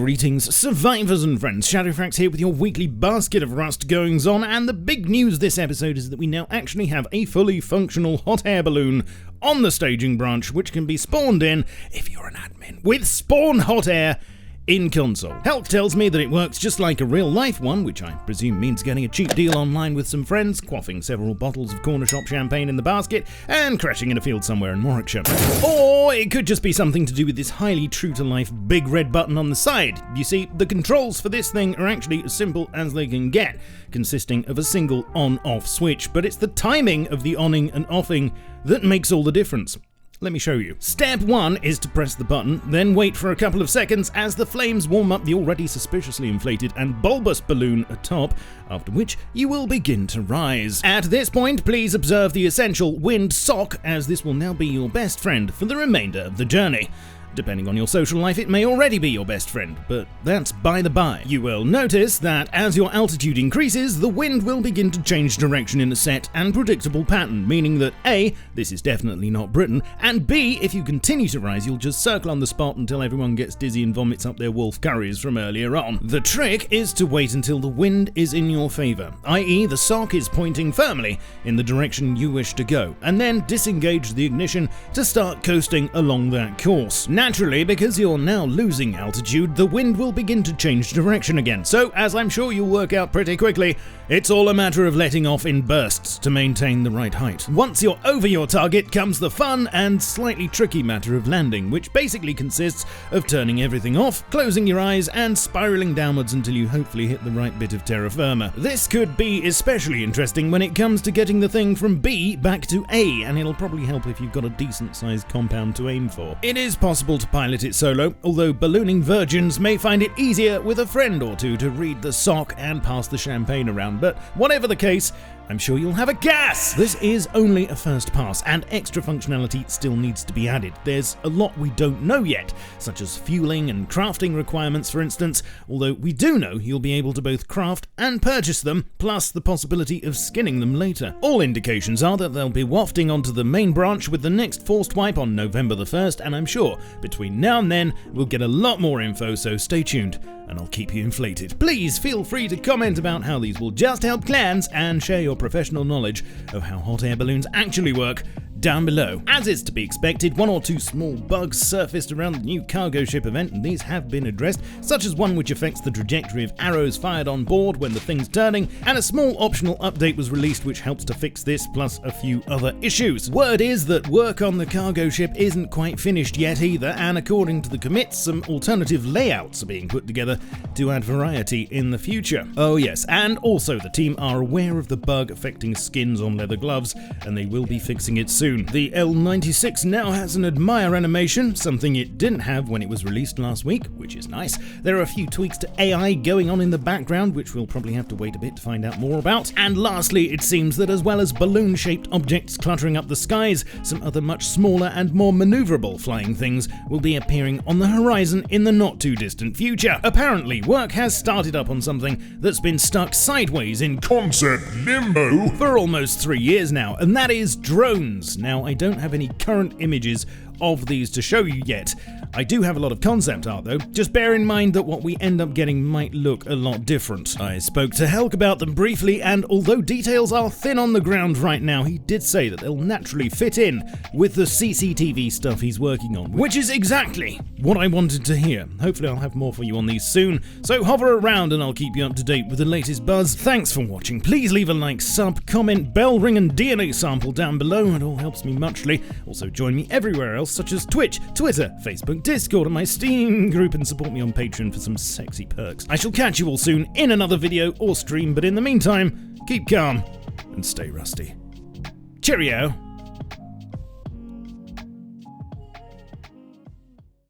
Greetings, survivors and friends. Shadowfrax here with your weekly basket of rust goings on, and the big news this episode is that we now actually have a fully functional hot air balloon on the staging branch, which can be spawned in, if you're an admin, with Spawn Hot Air in console. Helk tells me that it works just like a real-life one, which I presume means getting a cheap deal online with some friends, quaffing several bottles of corner shop champagne in the basket, and crashing in a field somewhere in Warwickshire. Or it could just be something to do with this highly true-to-life big red button on the side. You see, the controls for this thing are actually as simple as they can get, consisting of a single on-off switch, but it's the timing of the onning and offing that makes all the difference. Let me show you. Step 1 is to press the button, then wait for a couple of seconds as the flames warm up the already suspiciously inflated and bulbous balloon atop, after which you will begin to rise. At this point, please observe the essential wind sock, as this will now be your best friend for the remainder of the journey. Depending on your social life, it may already be your best friend, but that's by the by. You will notice that as your altitude increases, the wind will begin to change direction in a set and predictable pattern, meaning that A, this is definitely not Britain, and B, if you continue to rise, you'll just circle on the spot until everyone gets dizzy and vomits up their wolf curries from earlier on. The trick is to wait until the wind is in your favour, i.e. the sock is pointing firmly in the direction you wish to go, and then disengage the ignition to start coasting along that course. Naturally, because you're now losing altitude, the wind will begin to change direction again, so as I'm sure you'll work out pretty quickly, it's all a matter of letting off in bursts to maintain the right height. Once you're over your target comes the fun and slightly tricky matter of landing, which basically consists of turning everything off, closing your eyes, and spiraling downwards until you hopefully hit the right bit of terra firma. This could be especially interesting when it comes to getting the thing from B back to A, and it'll probably help if you've got a decent sized compound to aim for. It is possible to pilot it solo, although ballooning virgins may find it easier with a friend or two to read the sock and pass the champagne around, but whatever the case, I'm sure you'll have a gas! This is only a first pass, and extra functionality still needs to be added. There's a lot we don't know yet, such as fueling and crafting requirements, for instance, although we do know you'll be able to both craft and purchase them, plus the possibility of skinning them later. All indications are that they'll be wafting onto the main branch with the next forced wipe on November the 1st, and I'm sure between now and then we'll get a lot more info, so stay tuned, and I'll keep you inflated. Please feel free to comment about how these will just help clans, and share your professional knowledge of how hot air balloons actually work down below. As is to be expected, one or two small bugs surfaced around the new cargo ship event, and these have been addressed, such as one which affects the trajectory of arrows fired on board when the thing's turning, and a small optional update was released which helps to fix this, plus a few other issues. Word is that work on the cargo ship isn't quite finished yet either, and according to the commits, some alternative layouts are being put together to add variety in the future. Oh yes, and also the team are aware of the bug affecting skins on leather gloves, and they will be fixing it soon. The L96 now has an admire animation, something it didn't have when it was released last week, which is nice. There are a few tweaks to AI going on in the background, which we'll probably have to wait a bit to find out more about. And lastly, it seems that as well as balloon-shaped objects cluttering up the skies, some other much smaller and more maneuverable flying things will be appearing on the horizon in the not-too-distant future. Apparently, work has started up on something that's been stuck sideways in concept limbo for almost 3 years now, and that is drones. Now, I don't have any current images of these to show you yet. I do have a lot of concept art though, just bear in mind that what we end up getting might look a lot different. I spoke to Helk about them briefly, and although details are thin on the ground right now, he did say that they'll naturally fit in with the CCTV stuff he's working on, which is exactly what I wanted to hear. Hopefully I'll have more for you on these soon, so hover around and I'll keep you up to date with the latest buzz. Thanks for watching. Please leave a like, sub, comment, bell ring and DNA sample down below, it all helps me muchly. Also join me everywhere else, such as Twitch, Twitter, Facebook, Discord, and my Steam group, and support me on Patreon for some sexy perks. I shall catch you all soon in another video or stream, but in the meantime, keep calm and stay rusty. Cheerio!